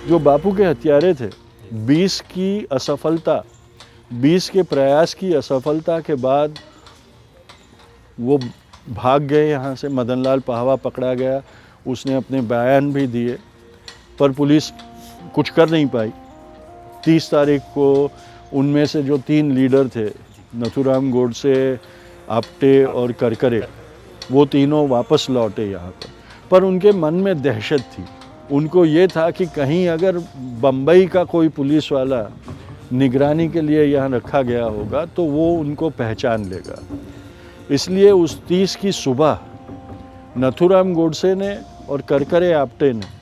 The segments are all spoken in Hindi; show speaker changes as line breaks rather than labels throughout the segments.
जो बापू के हत्यारे थे, 20 की असफलता, 20 के प्रयास की असफलता के बाद वो भाग गए यहाँ से। मदन लाल पाहवा पकड़ा गया, उसने अपने बयान भी दिए, पर पुलिस कुछ कर नहीं पाई। 30 तारीख को उनमें से जो 3 लीडर थे, नथुराम गोडसे, आप्टे और करकरे, वो तीनों वापस लौटे यहाँ पर उनके मन में दहशत थी। उनको ये था कि कहीं अगर बम्बई का कोई पुलिस वाला निगरानी के लिए यहाँ रखा गया होगा तो वो उनको पहचान लेगा। इसलिए उस 30 की सुबह नथुराम गोडसे ने और करकरे आप्टे ने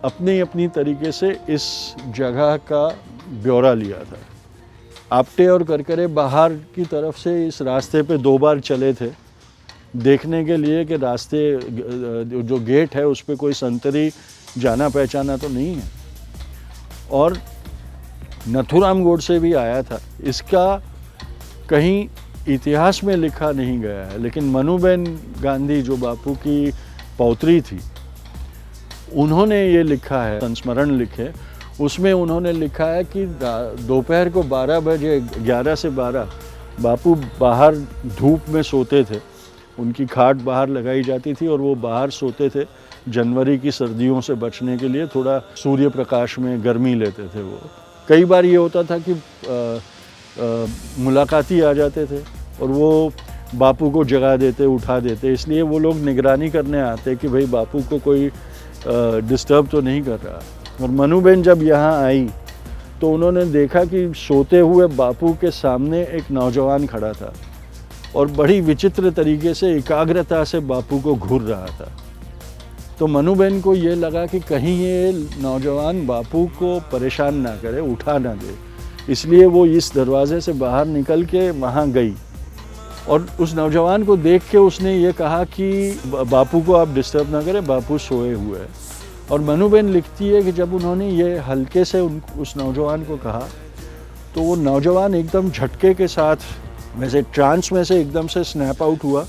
अपनी अपनी तरीके से इस जगह का ब्यौरा लिया था। आप्टे और करकरे बाहर की तरफ से इस रास्ते पे 2 बार चले थे, देखने के लिए कि रास्ते जो गेट है उस पर कोई संतरी जाना पहचाना तो नहीं है। और नथुराम गोडसे भी आया था। इसका कहीं इतिहास में लिखा नहीं गया है, लेकिन मनूबेन गांधी जो बापू की पौत्री थी, उन्होंने ये लिखा है, संस्मरण लिखे, उसमें उन्होंने लिखा है कि दोपहर को 12 बजे 11 से 12 बापू बाहर धूप में सोते थे। उनकी खाट बाहर लगाई जाती थी और वो बाहर सोते थे। जनवरी की सर्दियों से बचने के लिए थोड़ा सूर्य प्रकाश में गर्मी लेते थे वो। कई बार ये होता था कि मुलाकाती आ जाते थे और वो बापू को जगा देते, उठा देते, इसलिए वो लोग निगरानी करने आते कि भाई बापू को कोई डिस्टर्ब तो नहीं कर रहा। और मनूबेन जब यहाँ आई तो उन्होंने देखा कि सोते हुए बापू के सामने एक नौजवान खड़ा था और बड़ी विचित्र तरीके से एकाग्रता से बापू को घूर रहा था। तो मनूबेन को ये लगा कि कहीं ये नौजवान बापू को परेशान ना करे, उठा ना दे, इसलिए वो इस दरवाजे से बाहर निकल के वहाँ गई और उस नौजवान को देख के उसने ये कहा कि बापू को आप डिस्टर्ब ना करें, बापू सोए हुए हैं। और मनूबेन लिखती है कि जब उन्होंने ये हल्के से उस नौजवान को कहा तो वो नौजवान एकदम झटके के साथ, वैसे ट्रांस में से एकदम से स्नैप आउट हुआ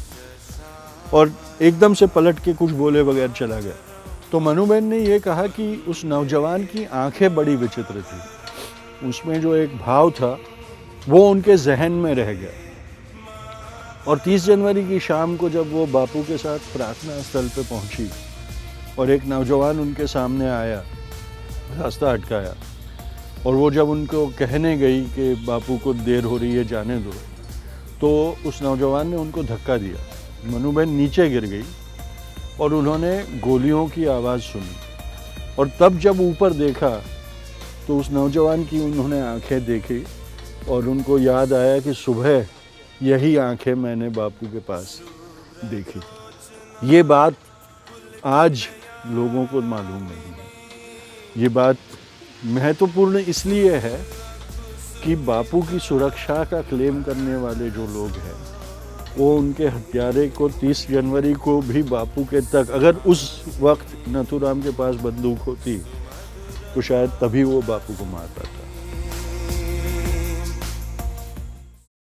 और एकदम से पलट के कुछ बोले बगैर चला गया। तो मनूबेन ने ये कहा कि उस नौजवान की आंखें बड़ी विचित्र थी, उसमें जो एक भाव था वो उनके जहन में रह गया। और 30 जनवरी की शाम को जब वो बापू के साथ प्रार्थना स्थल पे पहुंची और एक नौजवान उनके सामने आया, रास्ता अटकाया, और वो जब उनको कहने गई कि बापू को देर हो रही है, जाने दो, तो उस नौजवान ने उनको धक्का दिया। मनूबेन नीचे गिर गई और उन्होंने गोलियों की आवाज़ सुनी। और तब जब ऊपर देखा तो उस नौजवान की उन्होंने आंखें देखी और उनको याद आया कि सुबह यही आंखें मैंने बापू के पास देखी थी। ये बात आज लोगों को मालूम नहीं है। ये बात महत्वपूर्ण इसलिए है कि बापू की सुरक्षा का क्लेम करने वाले जो लोग हैं वो उनके हत्यारे को 30 जनवरी को भी बापू के तक, अगर उस वक्त नथुराम के पास बंदूक होती तो शायद तभी वो बापू को मार पाते।